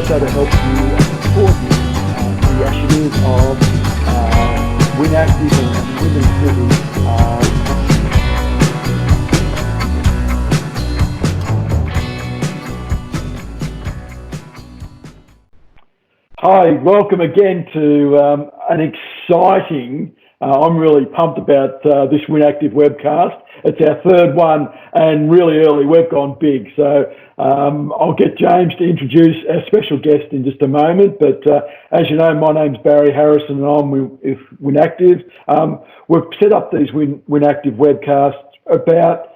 also to help you and support you in the initiatives of WynActive and Wyndham Community. Hi, welcome again to an exciting, I'm really pumped about this WynActive webcast. It's our third one and really early. We've gone big. So I'll get James to introduce our special guest in just a moment. But as you know, my name's Barry Harrison and I'm with WynActive. We've set up these WynActive webcasts about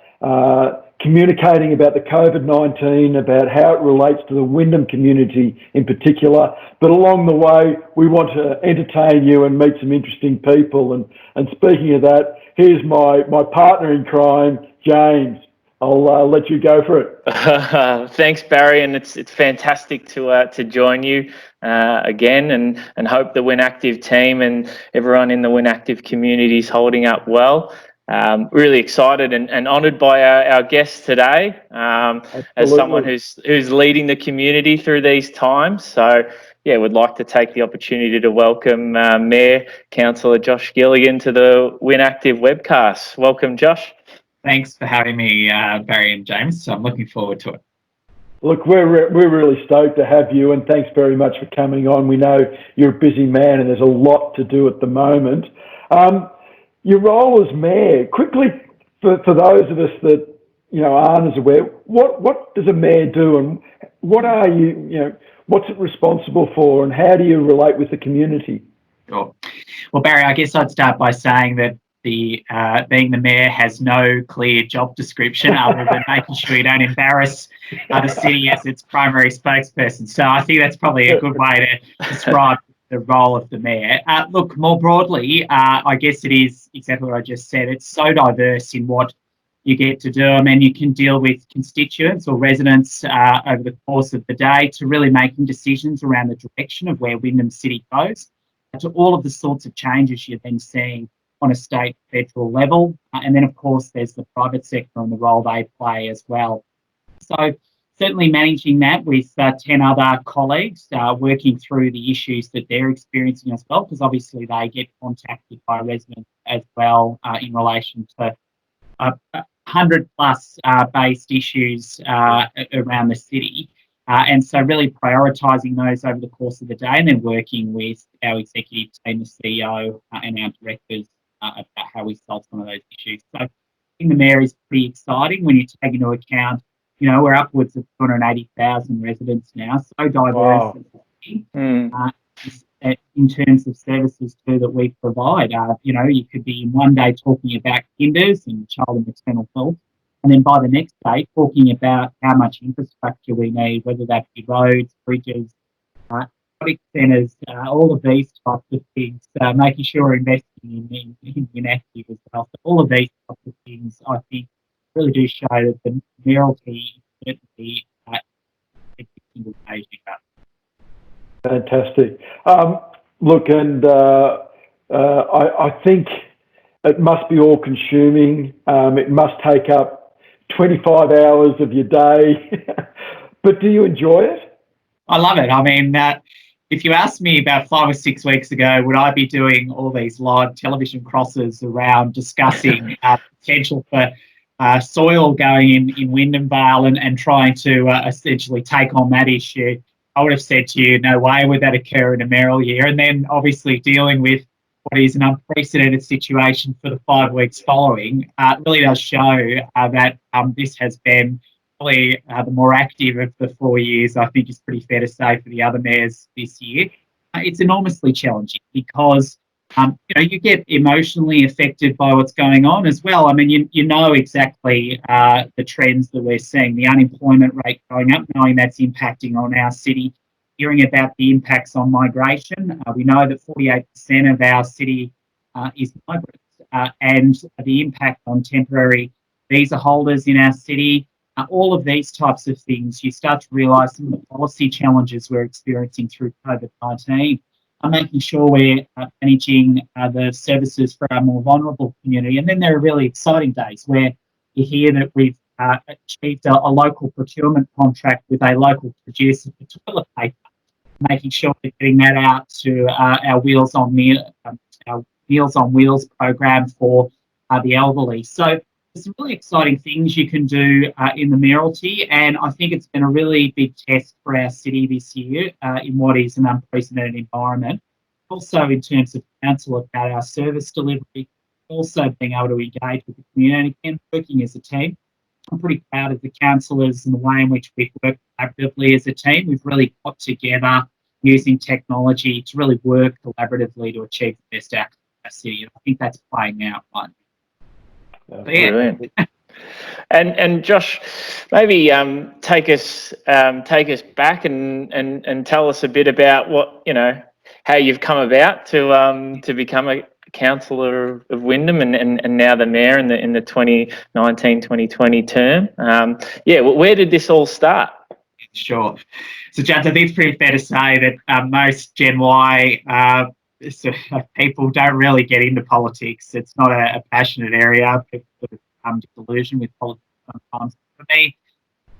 communicating about the COVID-19, about how it relates to the Wyndham community in particular. But along the way, we want to entertain you and meet some interesting people. And speaking of that, here's my partner in crime, James. I'll let you go for it. Thanks, Barry, and it's fantastic to join you again, and hope the WynActive team and everyone in the WynActive community is holding up well. Really excited and honoured by our guest today, as someone who's leading the community through these times. So, yeah, would like to take the opportunity to welcome Mayor Councillor Josh Gilligan to the WynActive Webcasts. Welcome, Josh. Thanks for having me, Barry and James. So I'm looking forward to it. Look, we're really stoked to have you, and thanks very much for coming on. We know you're a busy man and there's a lot to do at the moment. Your role as mayor, quickly, for those of us that aren't as aware, what does a mayor do, and what are what's it responsible for, and how do you relate with the community? Sure. Well, Barry, I guess I'd start by saying that being the mayor has no clear job description other than making sure you don't embarrass the city as its primary spokesperson. So I think that's probably a good way to describe the role of the mayor. Look, more broadly, I guess it is exactly what I just said. It's so diverse in what you get to do. I mean, you can deal with constituents or residents over the course of the day to really making decisions around the direction of where Wyndham City goes, to all of the sorts of changes you're then seeing on a state, federal level. And then, of course, there's the private sector and the role they play as well. So certainly managing that with 10 other colleagues, working through the issues that they're experiencing as well, because obviously they get contacted by residents as well in relation to 100 plus based issues around the city. And so really prioritising those over the course of the day, and then working with our executive team, the CEO and our directors about how we solve some of those issues. So I think the mayor is pretty exciting when you take into account, we're upwards of 280,000 residents now, so diverse. Wow. In terms of services too that we provide. You could be in one day talking about kinders and child and maternal health, and then by the next day talking about how much infrastructure we need, whether that be roads, bridges, civic centres, all of these types of things, making sure we're investing in WynActive as well. So all of these types of things, I think, really do show that the mayoralty is certainly every single day you have. Fantastic. Look, and I think it must be all-consuming. It must take up 25 hours of your day. But do you enjoy it? I love it. I mean, if you asked me about 5 or 6 weeks ago, would I be doing all these live television crosses around discussing potential for soil going in Wyndham Vale and trying to essentially take on that issue, I would have said to you, no way would that occur in a mayoral year. And then obviously dealing with what is an unprecedented situation for the 5 weeks following really does show that this has been probably the more active of the 4 years. I think is pretty fair to say for the other mayors this year. It's enormously challenging because you get emotionally affected by what's going on as well. I mean, you know exactly the trends that we're seeing, the unemployment rate going up, knowing that's impacting on our city, hearing about the impacts on migration. We know that 48% of our city is migrants, and the impact on temporary visa holders in our city. All of these types of things, you start to realise some of the policy challenges we're experiencing through COVID-19. Making sure we're managing the services for our more vulnerable community. And then there are really exciting days where you hear that we've achieved a local procurement contract with a local producer for toilet paper. making sure we're getting that out to our Meals on Wheels program for the elderly. So there's some really exciting things you can do in the Mayoralty, and I think it's been a really big test for our city this year in what is an unprecedented environment. Also in terms of council about our service delivery, also being able to engage with the community and working as a team. I'm pretty proud of the councillors and the way in which we've worked collaboratively as a team. We've really got together using technology to really work collaboratively to achieve the best outcome for our city. And I think that's playing out right now. Brilliant. And Josh, maybe take us back and tell us a bit about what, how you've come about to become a councillor of Wyndham and now the mayor in the 2019-2020 term. Where did this all start? Sure. So, Judge, I think it's pretty fair to say that most Gen Y people don't really get into politics. It's not a passionate area. People become disillusioned with politics sometimes. For me,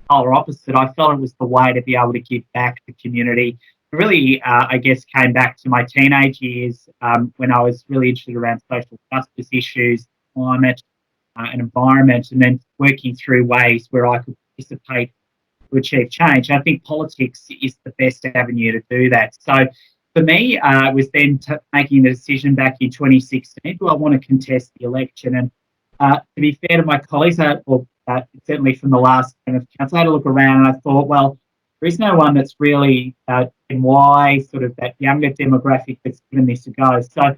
polar opposite. I felt it was the way to be able to give back to the community. It really, I guess, came back to my teenage years when I was really interested around social justice issues, climate and environment, and then working through ways where I could participate to achieve change. I think politics is the best avenue to do that. So for me, it was then making the decision back in 2016, do I want to contest the election? And to be fair to my colleagues, certainly from the last term of council, I had a look around and I thought, well, there is no one that's really Gen Y, sort of that younger demographic that's given this a go. So I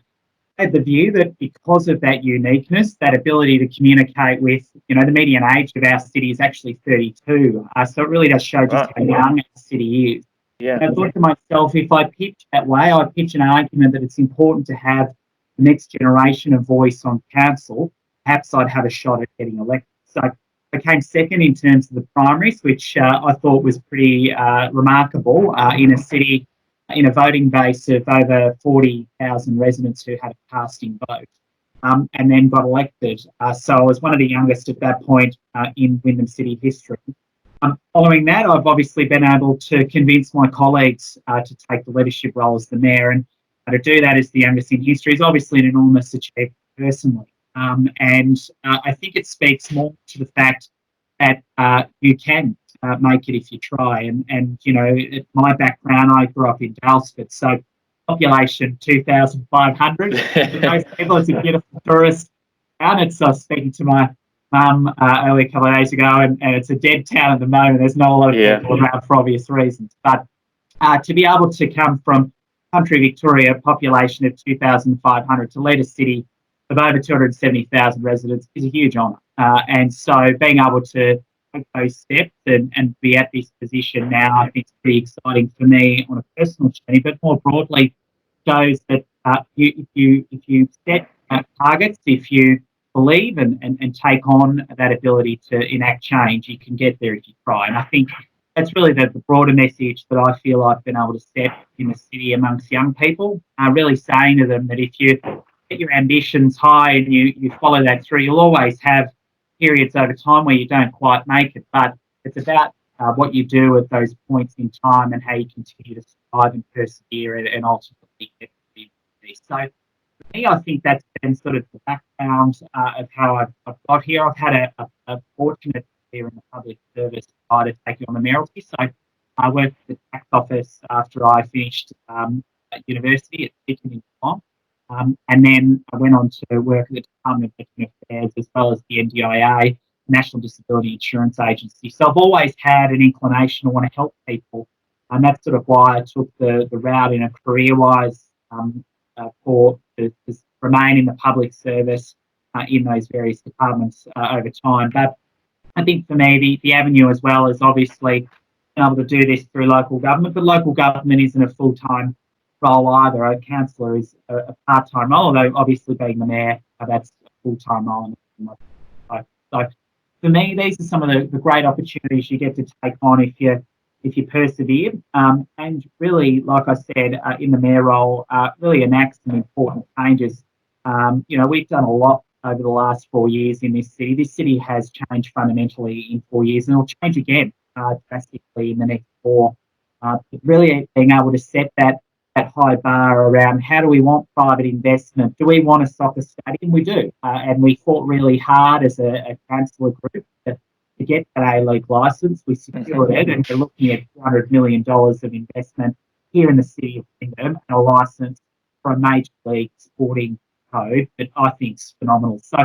had the view that because of that uniqueness, that ability to communicate with, the median age of our city is actually 32. So it really does show just how young our city is. Yeah. And I thought to myself, if I pitch that way, I pitch an argument that it's important to have the next generation of voice on council, perhaps I'd have a shot at getting elected. So I came second in terms of the primaries, which I thought was pretty remarkable in a city, in a voting base of over 40,000 residents who had a casting vote, and then got elected. So I was one of the youngest at that point in Wyndham City history. Following that, I've obviously been able to convince my colleagues to take the leadership role as the mayor, and to do that as the youngest in history is obviously an enormous achievement personally. And I think it speaks more to the fact that you can make it if you try. And my background, I grew up in Dalesford, so population 2,500. Most people, it's a beautiful tourist town. I was speaking to my mum earlier a couple of days ago, and it's a dead town at the moment. There's not a lot of people around for obvious reasons. But to be able to come from country Victoria, population of 2,500, to lead a city of over 270,000 residents is a huge honour. And so being able to take those steps and be at this position now, I think is pretty exciting for me on a personal journey, but more broadly shows that if you set targets, if you believe and take on that ability to enact change, you can get there if you try. And I think that's really the broader message that I feel I've been able to set in the city amongst young people, really saying to them that if you get your ambitions high and you follow that through, you'll always have periods over time where you don't quite make it, but it's about what you do at those points in time and how you continue to strive and persevere and ultimately get to be. So for me, I think that's been sort of the background of how I've got here. I've had a fortunate career in the public service prior to taking on the mayoralty. So I worked at the tax office after I finished at university at Wyndham Community. And then I went on to work at the Department of Veteran Affairs as well as the NDIA, National Disability Insurance Agency. So I've always had an inclination to want to help people. And that's sort of why I took the route in a career-wise to remain in the public service in those various departments over time. But I think for me, the avenue as well is obviously being able to do this through local government, but local government isn't a full-time role either. A councillor is a part-time role, although obviously being the mayor, that's a full-time role. So for me, these are some of the great opportunities you get to take on if you persevere. And really, like I said, in the mayor role, really enact some important changes. We've done a lot over the last 4 years in this city. This city has changed fundamentally in 4 years, and it'll change again drastically in the next 4 really being able to set that high bar around how do we want private investment? Do we want a soccer stadium? We do. And we fought really hard as a councillor group to get that A-League licence. We secured it, and we're looking at $200 million of investment here in the city of Wyndham, and a licence for a major league sporting code that I think is phenomenal. So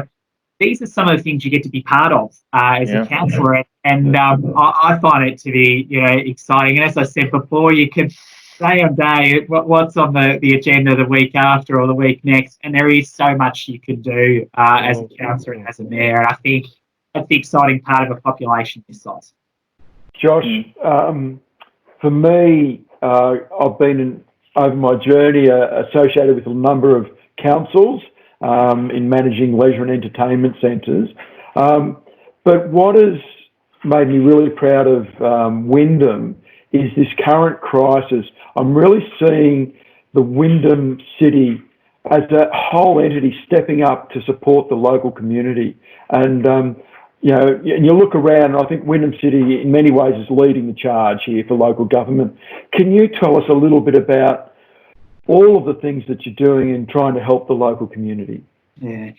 these are some of the things you get to be part of as a councillor, and I find it to be exciting. And as I said before, you can day on day what's on the agenda the week after or the week next, and there is so much you can do as a councillor and as a mayor. And I think that's the exciting part of a population this size. Josh, for me, I've been over my journey associated with a number of councils in managing leisure and entertainment centres. But what has made me really proud of Wyndham is this current crisis. I'm really seeing the Wyndham city as a whole entity stepping up to support the local community. And, you look around, and I think Wyndham City in many ways is leading the charge here for local government. Can you tell us a little bit about all of the things that you're doing in trying to help the local community? Yeah.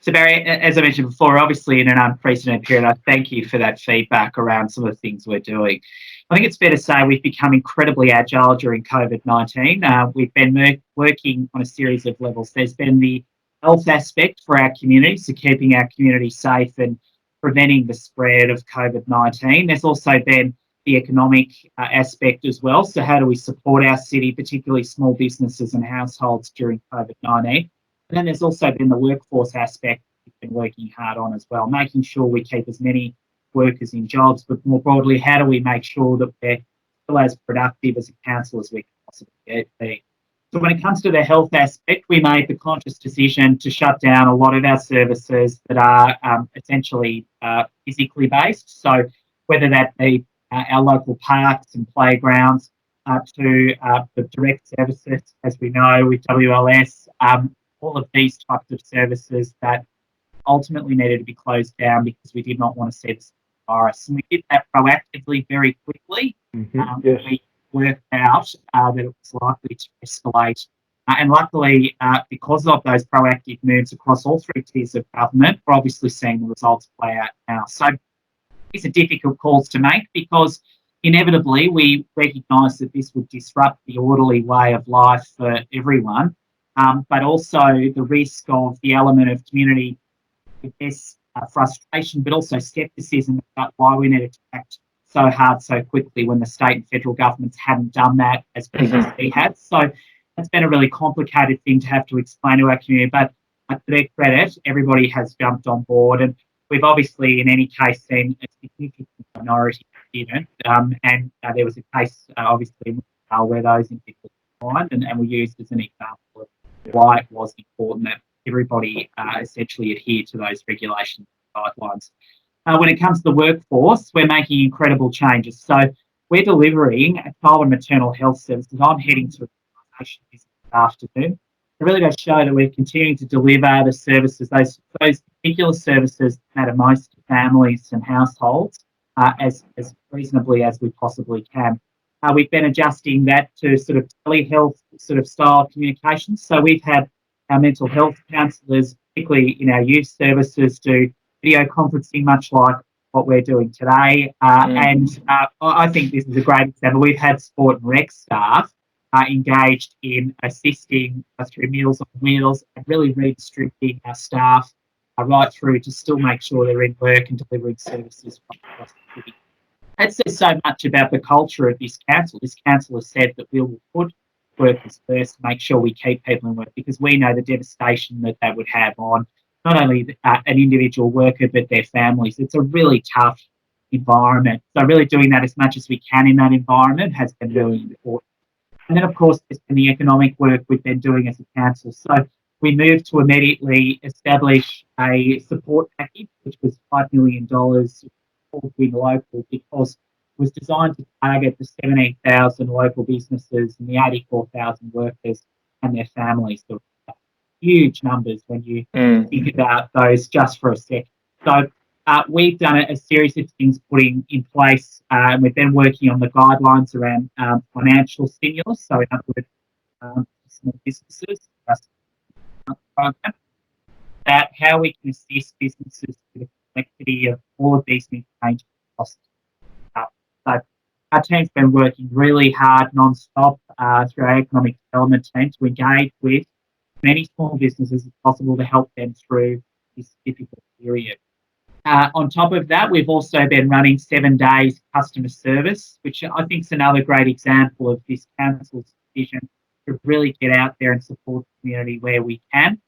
So Barry, as I mentioned before, obviously in an unprecedented period, I thank you for that feedback around some of the things we're doing. I think it's fair to say we've become incredibly agile during COVID-19. We've been working on a series of levels. There's been the health aspect for our community, so keeping our community safe and preventing the spread of COVID-19. There's also been the economic aspect as well. So how do we support our city, particularly small businesses and households during COVID-19? And then there's also been the workforce aspect we've been working hard on as well, making sure we keep as many workers in jobs, but more broadly, how do we make sure that we're still as productive as a council as we can possibly be? So when it comes to the health aspect, we made the conscious decision to shut down a lot of our services that are essentially physically based. So whether that be our local parks and playgrounds to the direct services, as we know, with WLS, all of these types of services that ultimately needed to be closed down because we did not want to see this virus. And we did that proactively very quickly. Yes. We worked out that it was likely to escalate. And luckily, because of those proactive moves across all three tiers of government, we're obviously seeing the results play out now. So these are difficult calls to make because inevitably we recognise that this would disrupt the orderly way of life for everyone, but also the risk of the element of community, I guess, frustration, but also scepticism about why we needed to act so hard so quickly when the state and federal governments hadn't done that as previously had. So it's been a really complicated thing to have to explain to our community, but to their credit, everybody has jumped on board, and we've obviously in any case seen a significant minority in it, and there was a case obviously where those individuals were fined, and we used as an example of why it was important that everybody essentially adhere to those regulations and guidelines. When it comes to the workforce, we're making incredible changes. So we're delivering child and maternal health services. I'm heading to a presentation this afternoon. It really does show that we're continuing to deliver the services, those particular services that matter most to families and households as reasonably as we possibly can. We've been adjusting that to sort of telehealth sort of style communications. So we've had our mental health counsellors, particularly in our youth services, do video conferencing, much like what we're doing today. And I think this is a great example. We've had sport and rec staff engaged in assisting through Meals on Wheels and really redistributing our staff right through to still make sure they're in work and delivering services across the city. That says so much about the culture of this council. This council has said that we will put workers first, make sure we keep people in work, because we know the devastation that would have on not only an individual worker but their families. It's a really tough environment. So really doing that as much as we can in that environment has been really important. And then, of course, there's been the economic work we've been doing as a council. So we moved to immediately establish a support package, which was $5 million called Win Local, because it was designed to target the 17,000 local businesses and the 84,000 workers and their families. So huge numbers when you think about those just for a second. So we've done a series of things putting in place, and we've been working on the guidelines around financial stimulus. So in other words, small businesses, about how we can assist businesses with the complexity of all of these new changes costs. So our team's been working really hard non-stop through our economic development team to engage with many small businesses as possible to help them through this difficult period. On top of that, we've also been running 7 days customer service, which I think is another great example of this council's decision to really get out there and support the community where we can.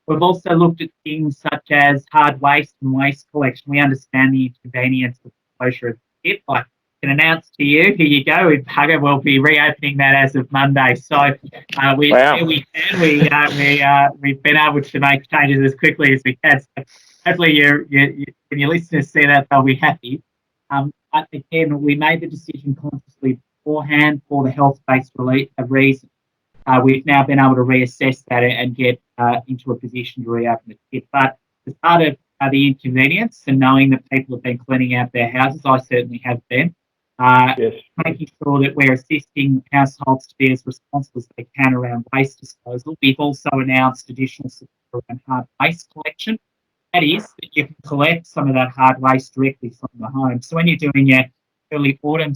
We've also looked at things such as hard waste and waste collection. We understand the inconvenience of the closure of the tip. I can announce to you, here you go, with Hugger, we'll be reopening that as of Monday. So where we can, we've been able to make changes as quickly as we can. So hopefully when your listeners see that, they'll be happy. But again, we made the decision consciously beforehand for the health-based reason. We've now been able to reassess that and get into a position to reopen the tip. But as part of the inconvenience and knowing that people have been cleaning out their houses, I certainly have been, yes. making sure that we're assisting households to be as responsible as they can around waste disposal. We've also announced additional support around hard waste collection. That is, that you can collect some of that hard waste directly from the home. So when you're doing your early autumn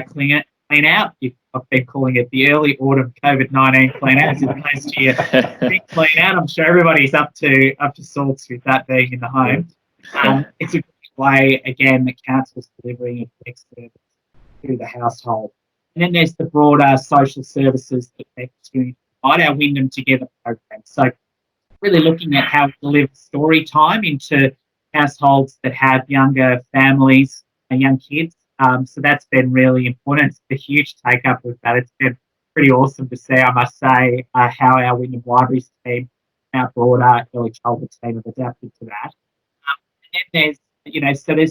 clean out, I've been calling it the early autumn COVID-19 clean out as opposed to your big clean out. I'm sure everybody's up to sorts with that being in the home. It's a great way, again, that council's delivering a direct service to the household. And then there's the broader social services that they're doing, our Wyndham Together program. So really looking at how to deliver story time into households that have younger families and young kids. So that's been really important. It's a huge take-up of that. It's been pretty awesome to see, I must say, how our Wyndham Libraries team, our broader early childhood team have adapted to that. And then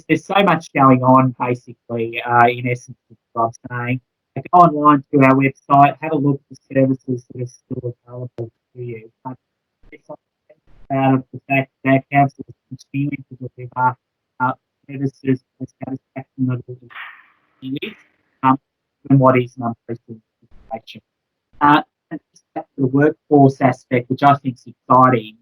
there's so much going on, basically, in essence, is what I'm saying. Go online to our website, have a look at the services that are still available to you. But it's out of the fact that our council is continuing to deliver services with satisfaction levels of and what is an unprecedented situation. And just back to the workforce aspect, which I think is exciting,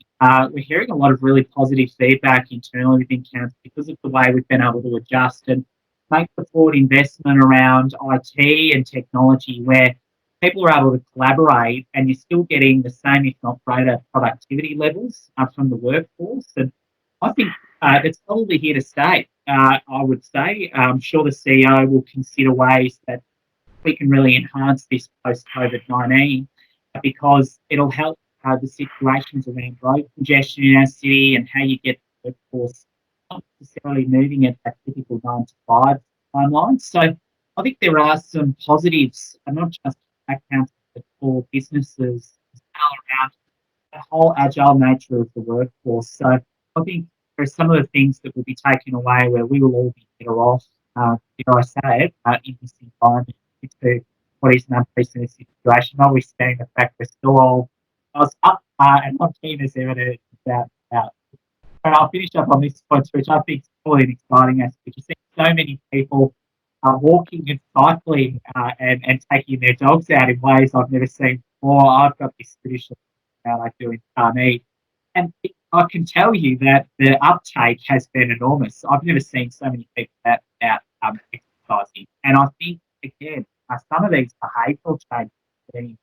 we're hearing a lot of really positive feedback internally within council because of the way we've been able to adjust and make the forward investment around IT and technology where people are able to collaborate and you're still getting the same, if not greater, productivity levels from the workforce. And I think it's probably here to stay, I would say. I'm sure the CEO will consider ways that we can really enhance this post-COVID-19 because it'll help the situations around road congestion in our city and how you get the workforce not necessarily moving at that typical 9 to 5 timeline. So I think there are some positives, and not just at council, but for businesses around the whole agile nature of the workforce. So I think there are some of the things that will be taken away where we will all be better off, dare I say it, in this environment to what is an unprecedented situation, notwithstanding the fact we're still all up and not keen as ever about. And I'll finish up on this point, which I think is probably an exciting aspect. You see so many people walking and cycling and taking their dogs out in ways I've never seen before. I've got this tradition that I do in Tarnee. And I can tell you that the uptake has been enormous. I've never seen so many people out exercising. And I think, again, some of these behavioural changes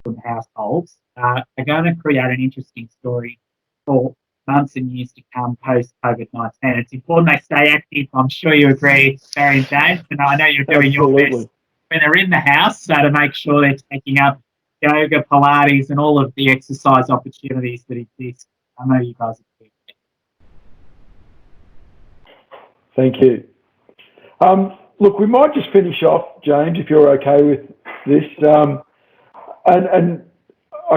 from households are going to create an interesting story for months and years to come post-COVID-19. It's important they stay active. I'm sure you agree, Barry and James, and I know you're doing your best when they're in the house to make sure they're taking up yoga, Pilates, and all of the exercise opportunities that exist. I know you guys are doing it. Thank you. Look, we might just finish off, James, if you're okay with this.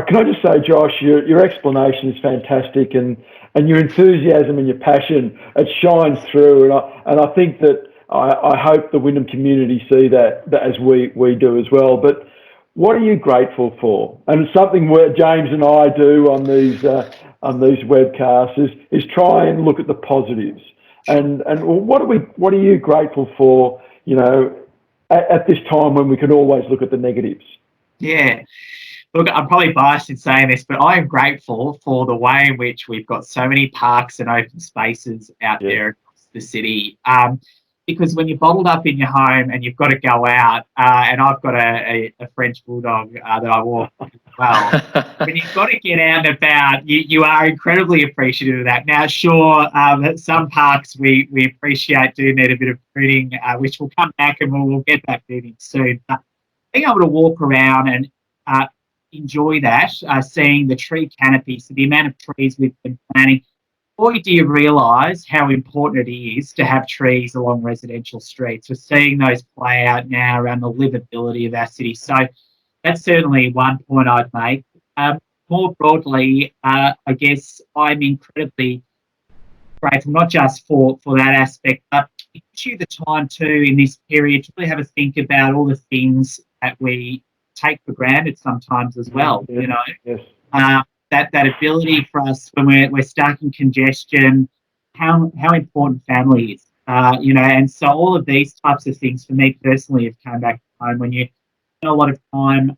Can I just say, Josh, your explanation is fantastic, and your enthusiasm and your passion, it shines through, and I think that I hope the Wyndham community see that as we do as well. But what are you grateful for? And something where James and I do on these webcasts is try and look at the positives. And what are you grateful for, at this time when we can always look at the negatives? Yeah. Look, I'm probably biased in saying this, but I am grateful for the way in which we've got so many parks and open spaces out there across the city. Because when you're bottled up in your home and you've got to go out, and I've got a French bulldog that I walk as well, when you've got to get out and about, you are incredibly appreciative of that. Now, sure, some parks we appreciate do need a bit of pruning, which will come back and we'll get that moving soon. But being able to walk around and enjoy that, seeing the tree canopy, so the amount of trees we've been planting. Boy, do you realise how important it is to have trees along residential streets. We're seeing those play out now around the livability of our city. So that's certainly one point I'd make. More broadly, I guess I'm incredibly grateful, not just for that aspect, but it gives you the time too in this period to really have a think about all the things that we take for granted sometimes as well. Yes. That ability for us when we're stuck in congestion, how important family is, and so all of these types of things for me personally have come back home when you spend a lot of time,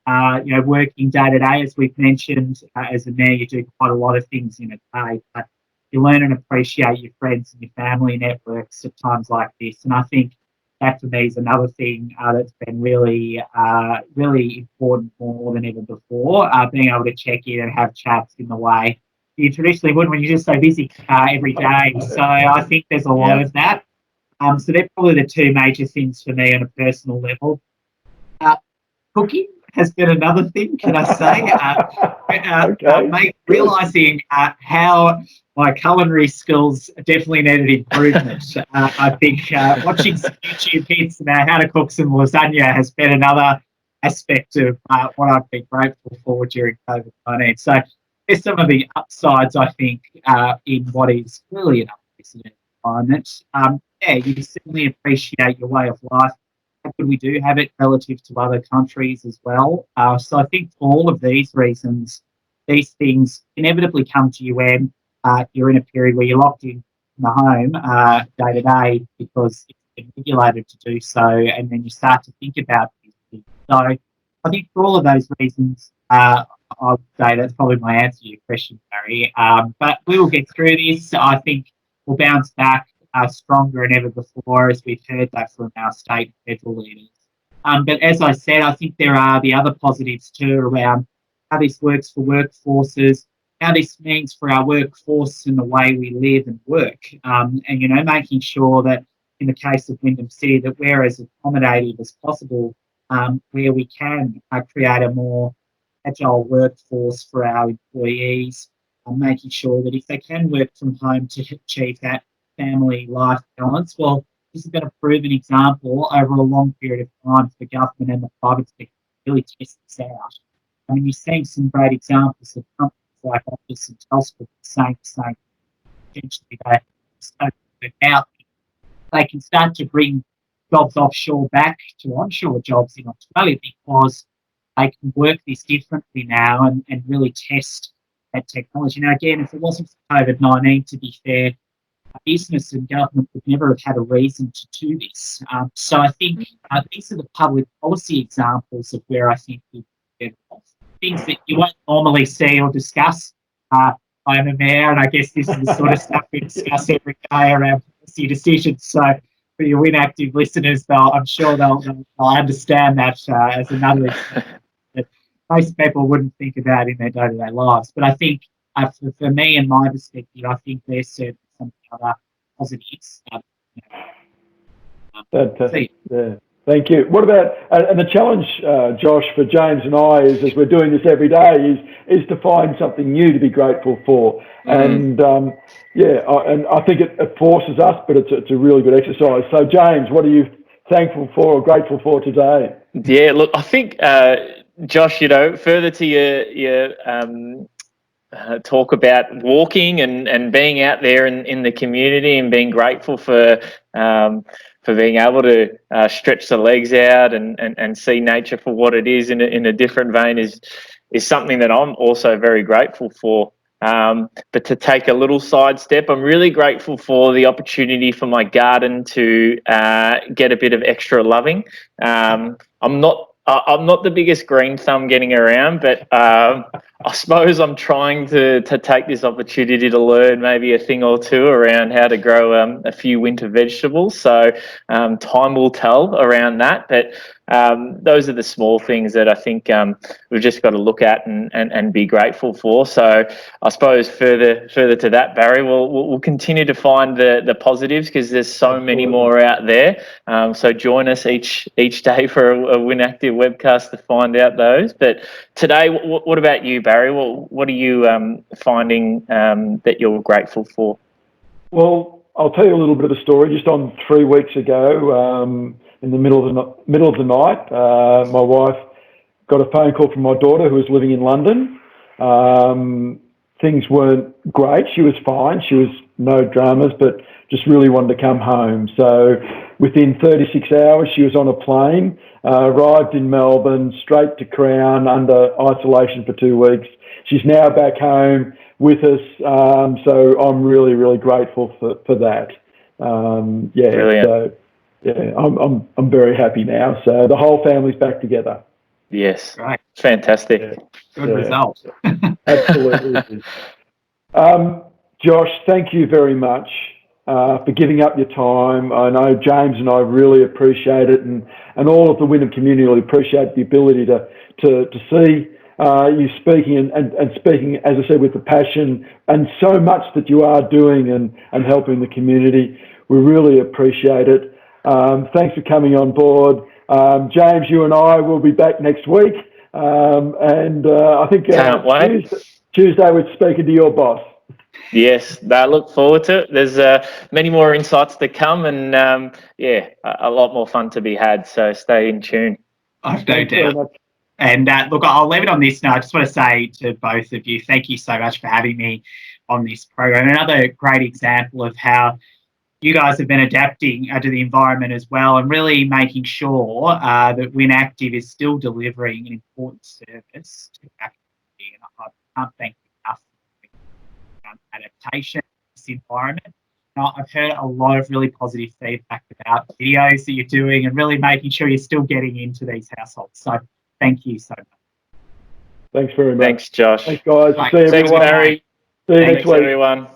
working day to day, as we've mentioned, as a mayor, you do quite a lot of things in a day, but you learn and appreciate your friends and your family networks at times like this. And I think that for me is another thing that's been really, really important more than ever before, being able to check in and have chats in the way you traditionally would when you're just so busy every day. So I think there's a lot of that. So they're probably the two major things for me on a personal level. Cooking has been another thing, can I say? Realising how my culinary skills definitely needed improvement. I think watching some YouTube hits about how to cook some lasagna has been another aspect of what I've been grateful for during COVID-19. So there's some of the upsides, I think, in what is really an unprecedented environment. You certainly appreciate your way of life. How good we do have it relative to other countries as well. So I think for all of these reasons, these things inevitably come to you when you're in a period where you're locked in the home day to day because it's been regulated to do so, and then you start to think about these things. So I think for all of those reasons, I would say that's probably my answer to your question, Barry. But we will get through this. I think we'll bounce back stronger than ever before, as we've heard that from our state and federal leaders. But as I said, I think there are the other positives too around how this works for workforces, how this means for our workforce and the way we live and work, and making sure that in the case of Wyndham City that we're as accommodative as possible, where we can create a more agile workforce for our employees, making sure that if they can work from home to achieve that family life balance, well, this has been a proven example over a long period of time for the government and the private sector to really test this out. I mean, you're seeing some great examples of companies like Office and Telstra saying the same. Potentially, they start to work out. They can start to bring jobs offshore back to onshore jobs in Australia because they can work this differently now and really test that technology. Now, again, if it wasn't for COVID-19, to be fair, business and government would never have had a reason to do this. So I think these are the public policy examples of where I think we get off. Things that you won't normally see or discuss. I'm a mayor, and I guess this is the sort of stuff we discuss every day around policy decisions. So for your WynActive listeners, I'm sure they'll understand that as another that most people wouldn't think about in their day-to-day lives. But I think for me and my perspective, I think there's certainly some other positives. Fantastic. Yeah. Thank you. What about, and the challenge, Josh, for James and I is, as we're doing this every day, is to find something new to be grateful for. And and I think it forces us, but it's a really good exercise. So, James, what are you thankful for or grateful for today? Yeah, look, I think, Josh, further to your talk about walking and being out there in the community and being grateful for being able to stretch the legs out and see nature for what it is in a different vein is something that I'm also very grateful for. But to take a little sidestep, I'm really grateful for the opportunity for my garden to get a bit of extra loving. I'm not the biggest green thumb getting around, but I suppose I'm trying to take this opportunity to learn maybe a thing or two around how to grow a few winter vegetables. So time will tell around that. But those are the small things that I think we've just got to look at and be grateful for. So I suppose further to that, Barry, we'll continue to find the positives, because there's so many more out there. So join us each day for a WynActive webcast to find out those. But today, what about you, Barry? What are you finding that you're grateful for? Well, I'll tell you a little bit of a story. Just on 3 weeks ago, in the middle of the night, my wife got a phone call from my daughter, who was living in London. Things weren't great. She was fine. She was no dramas, but just really wanted to come home. So within 36 hours, she was on a plane, arrived in Melbourne, straight to Crown, under isolation for 2 weeks. She's now back home with us. So I'm really, really grateful for that. Brilliant. So yeah, I'm very happy now. So the whole family's back together. Yes. Right. Fantastic. Yeah. Good result. Absolutely. Josh, thank you very much for giving up your time. I know James and I really appreciate it, and all of the Wyndham community appreciate the ability to see you speaking and speaking, as I said, with the passion and so much that you are doing and helping the community. We really appreciate it. Thanks for coming on board. James, you and I will be back next week. I think Can't wait. Tuesday we're speaking to your boss. Yes, I look forward to it. There's many more insights to come, and a lot more fun to be had. So stay in tune. I've no doubt. And look, I'll leave it on this now. I just want to say to both of you, thank you so much for having me on this program. Another great example of how you guys have been adapting to the environment as well, and really making sure that WynActive is still delivering an important service to our community. And I can't thank you enough for adaptation in this environment. Now, I've heard a lot of really positive feedback about videos that you're doing and really making sure you're still getting into these households. So thank you so much. Thanks very much. Thanks, Josh. Thanks, guys. Bye. See you, everyone. Thanks, Barry. See you Thanks, next week. everyone.